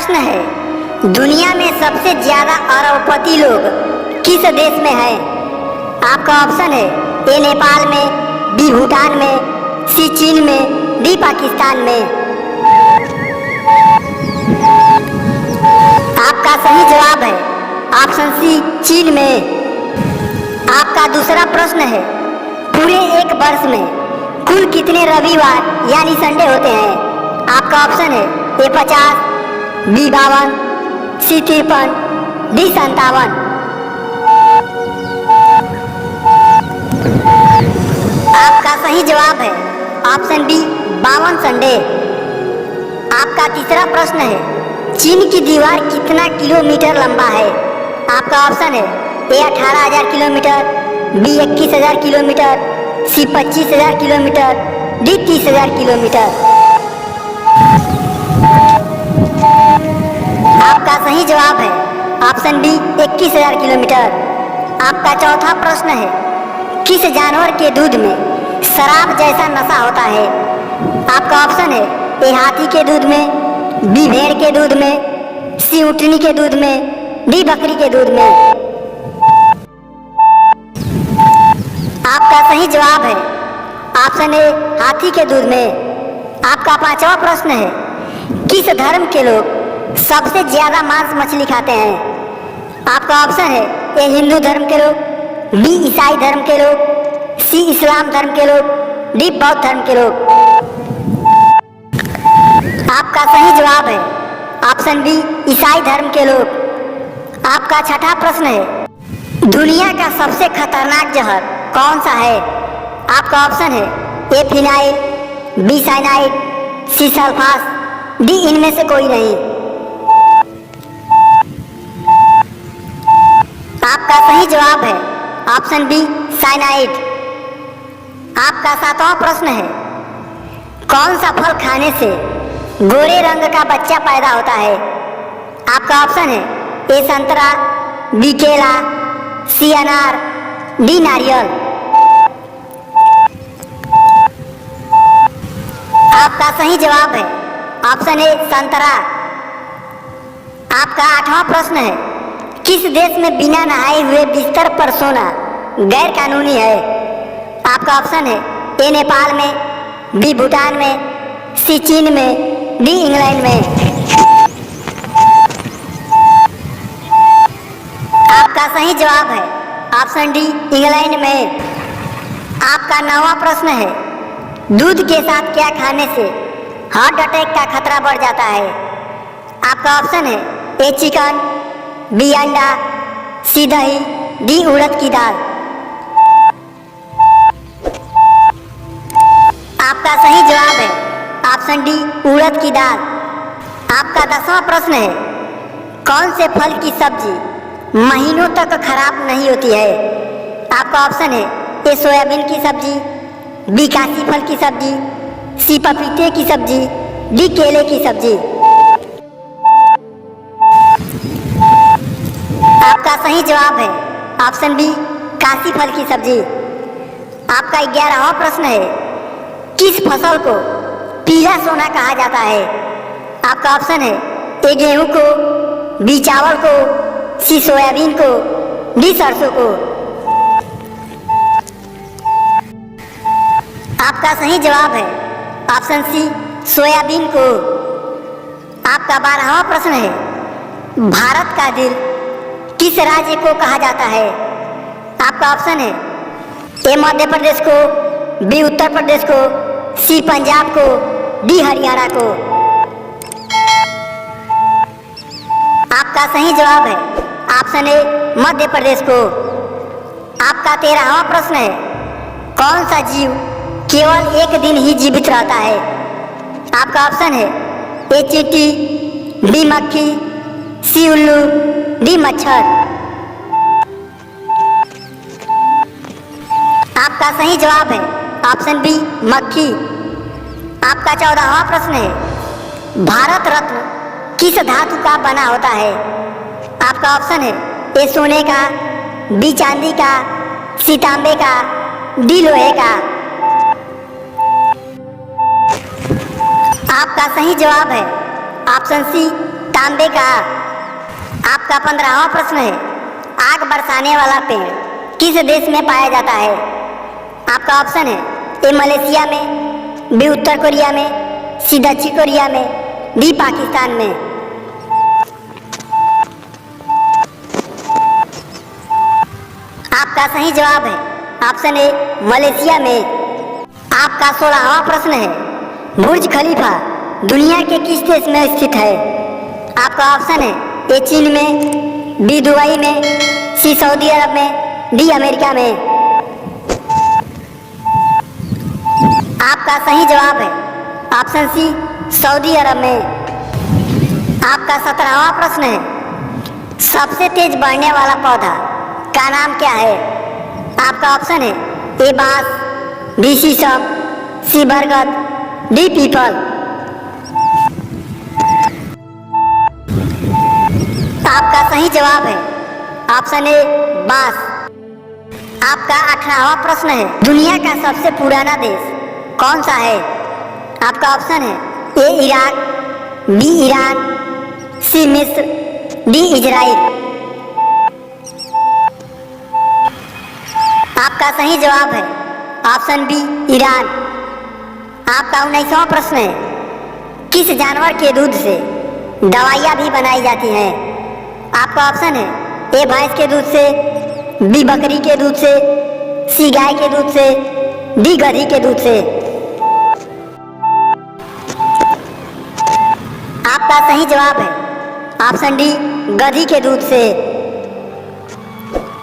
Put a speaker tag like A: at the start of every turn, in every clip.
A: प्रश्न है, दुनिया में सबसे ज्यादा अरबपति लोग किस देश में हैं? आपका ऑप्शन है ए नेपाल में, बी भूटान में, सी चीन में, डी पाकिस्तान में। आपका सही जवाब है ऑप्शन सी चीन में। आपका दूसरा प्रश्न है, पूरे एक वर्ष में कुल कितने रविवार यानी संडे होते हैं? आपका ऑप्शन है ए 50, बी 52, सी 53, डी 57। आपका सही जवाब है ऑप्शन बी 52 संडे। आपका तीसरा प्रश्न है, चीन की दीवार कितना किलोमीटर लंबा है? आपका ऑप्शन है ए 18,000 किलोमीटर, बी 21,000 किलोमीटर, सी 25,000 किलोमीटर, डी 30,000 किलोमीटर। आपका सही जवाब है ऑप्शन बी 21,000 किलोमीटर। आपका चौथा प्रश्न है, किस जानवर के दूध में शराब जैसा नशा होता है? आपका ऑप्शन है ए हाथी के दूध में, बी भेड़ के दूध में, सी ऊँटनी के दूध में, डी बकरी के दूध में। आपका सही जवाब है ऑप्शन ए हाथी के दूध में। आपका पांचवा प्रश्न है, किस धर्म के लोग सबसे ज्यादा मांस मछली खाते हैं? आपका ऑप्शन है ए हिंदू धर्म के लोग, बी ईसाई धर्म के लोग, सी इस्लाम धर्म के लोग, डी बौद्ध धर्म के लोग। आपका सही जवाब है ऑप्शन बी ईसाई धर्म के लोग। आपका छठा प्रश्न है, दुनिया का सबसे खतरनाक जहर कौन सा है? आपका ऑप्शन है ए फिनाइल, बी साइनाइड, सी सल्फास, डी इनमें से कोई नहीं। आपका सही जवाब है ऑप्शन बी साइनाइड। आपका सातवां प्रश्न है, कौन सा फल खाने से गोरे रंग का बच्चा पैदा होता है? आपका ऑप्शन है ए संतरा, बी केला, सी अनार, डी नारियल। आपका सही जवाब है ऑप्शन ए संतरा। आपका आठवां प्रश्न है, किस देश में बिना नहाए हुए बिस्तर पर सोना गैर कानूनी है? आपका ऑप्शन है ए नेपाल में, बी भूटान में, सी चीन में, डी इंग्लैंड में। आपका सही जवाब है ऑप्शन डी इंग्लैंड में। आपका नौवां प्रश्न है, दूध के साथ क्या खाने से हार्ट अटैक का खतरा बढ़ जाता है? आपका ऑप्शन है ए चिकन, बी अंडा, सी दही, डी उड़द की दाल। आपका सही जवाब है ऑप्शन डी उड़द की दाल। आपका 10वां प्रश्न है, कौन से फल की सब्जी महीनों तक खराब नहीं होती है? आपका ऑप्शन है ए सोयाबीन की सब्जी, बी काशी फल की सब्जी, सी पपीते की सब्जी, डी केले की सब्जी। आपका सही जवाब है ऑप्शन बी काशी फल की सब्जी। आपका 11वां प्रश्न है, किस फसल को पीला सोना कहा जाता है? आपका ऑप्शन है ए गेहूं को, बी चावल को, सी सोयाबीन को, डी सरसों को। आपका सही जवाब है ऑप्शन सी सोयाबीन को। आपका 12वां प्रश्न है, भारत का दिल किस राज्य को कहा जाता है? आपका ऑप्शन है ए मध्य प्रदेश को, बी उत्तर प्रदेश को, सी पंजाब को, डी हरियाणा को। आपका सही जवाब है ऑप्शन ए मध्य प्रदेश को। आपका 13वां प्रश्न है, कौन सा जीव केवल एक दिन ही जीवित रहता है? आपका ऑप्शन है ए चींटी, बी मक्खी, सी उल्लू, डी मच्छर। आपका सही जवाब है ऑप्शन बी मक्खी। आपका 14वां प्रश्न है, भारत रत्न किस धातु का बना होता है? आपका ऑप्शन है ए सोने का, बी चांदी का, सी तांबे का, डी लोहे का। आपका सही जवाब है ऑप्शन सी तांबे का। आपका 15वां प्रश्न है, आग बरसाने वाला पेड़ किस देश में पाया जाता है? आपका ऑप्शन है ए मलेशिया में, बी उत्तर कोरिया में, सी दक्षिण कोरिया में, डी पाकिस्तान में। आपका सही जवाब है ऑप्शन ए मलेशिया में। आपका 16वां प्रश्न है, बुर्ज खलीफा दुनिया के किस देश में स्थित है? आपका ऑप्शन है ए चीन में, बी दुबई में, सी सऊदी अरब में, डी अमेरिका में। आपका सही जवाब है ऑप्शन सी सऊदी अरब में। आपका 17वां प्रश्न है, सबसे तेज बढ़ने वाला पौधा का नाम क्या है? आपका ऑप्शन है ए बांस, बी शीशम, सी बरगद, डी पीपल। आपका सही जवाब है ऑप्शन ए बांस। आपका 18वां प्रश्न है, दुनिया का सबसे पुराना देश कौन सा है? आपका ऑप्शन है ए इराक, बी ईरान, सी मिस्र, डी इजराइल। आपका सही जवाब है ऑप्शन बी ईरान। आपका 19वां प्रश्न है, किस जानवर के दूध से दवाइयाँ भी बनाई जाती हैं? आपका ऑप्शन है ए भैंस के दूध से, बी बकरी के दूध से, सी गाय के दूध से, डी गधी के दूध से। आपका सही जवाब है ऑप्शन डी गधी के दूध से।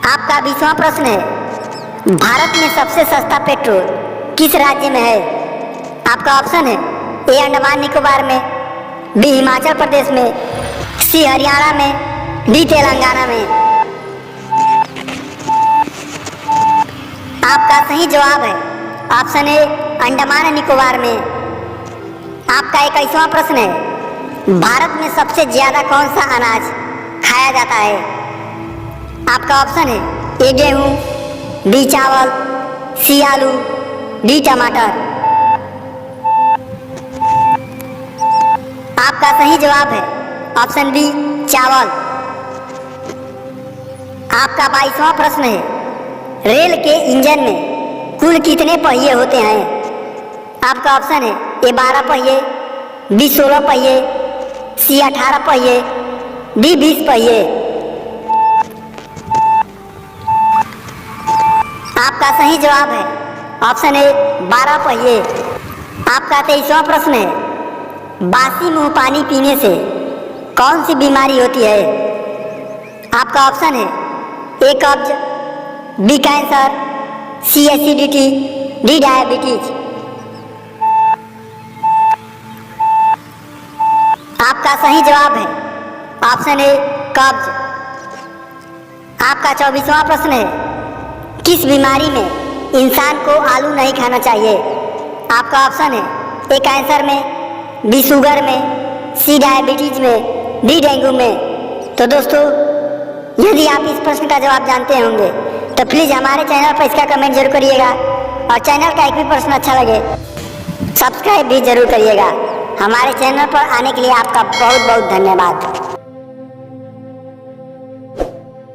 A: आपका 20वां प्रश्न है, भारत में सबसे सस्ता पेट्रोल किस राज्य में है? आपका ऑप्शन है ए अंडमान निकोबार में, बी हिमाचल प्रदेश में, सी हरियाणा में, डी तेलंगाना में। आपका सही जवाब है ऑप्शन ए अंडमान निकोबार में। आपका 21वां प्रश्न है, भारत में सबसे ज्यादा कौन सा अनाज खाया जाता है? आपका ऑप्शन है ए गेहूँ, बी चावल, सी आलू, डी टमाटर। आपका सही जवाब है ऑप्शन बी चावल। आपका 22वां प्रश्न है, रेल के इंजन में कुल कितने पहिए होते हैं? आपका ऑप्शन है ए 12 पहिए, बी 16 पहिए, सी 18 पहिए, डी 20 पहिए। आपका सही जवाब है ऑप्शन ए 12 पहिए। आपका 23वां प्रश्न है, बासी मुंह पानी पीने से कौन सी बीमारी होती है? आपका ऑप्शन है ए कब्ज, बी कैंसर, सी एसिडिटी, डी डायबिटीज। आपका सही जवाब है ऑप्शन ए कब्ज। आपका 24वां प्रश्न है, किस बीमारी में इंसान को आलू नहीं खाना चाहिए? आपका ऑप्शन है ए कैंसर में, बी शुगर में, सी डायबिटीज में, डी डेंगू में। तो दोस्तों, यदि आप इस प्रश्न का जवाब जानते होंगे तो प्लीज़ हमारे चैनल पर इसका कमेंट जरूर करिएगा और चैनल का एक भी प्रश्न अच्छा लगे सब्सक्राइब भी जरूर करिएगा। हमारे चैनल पर आने के लिए आपका बहुत बहुत धन्यवाद।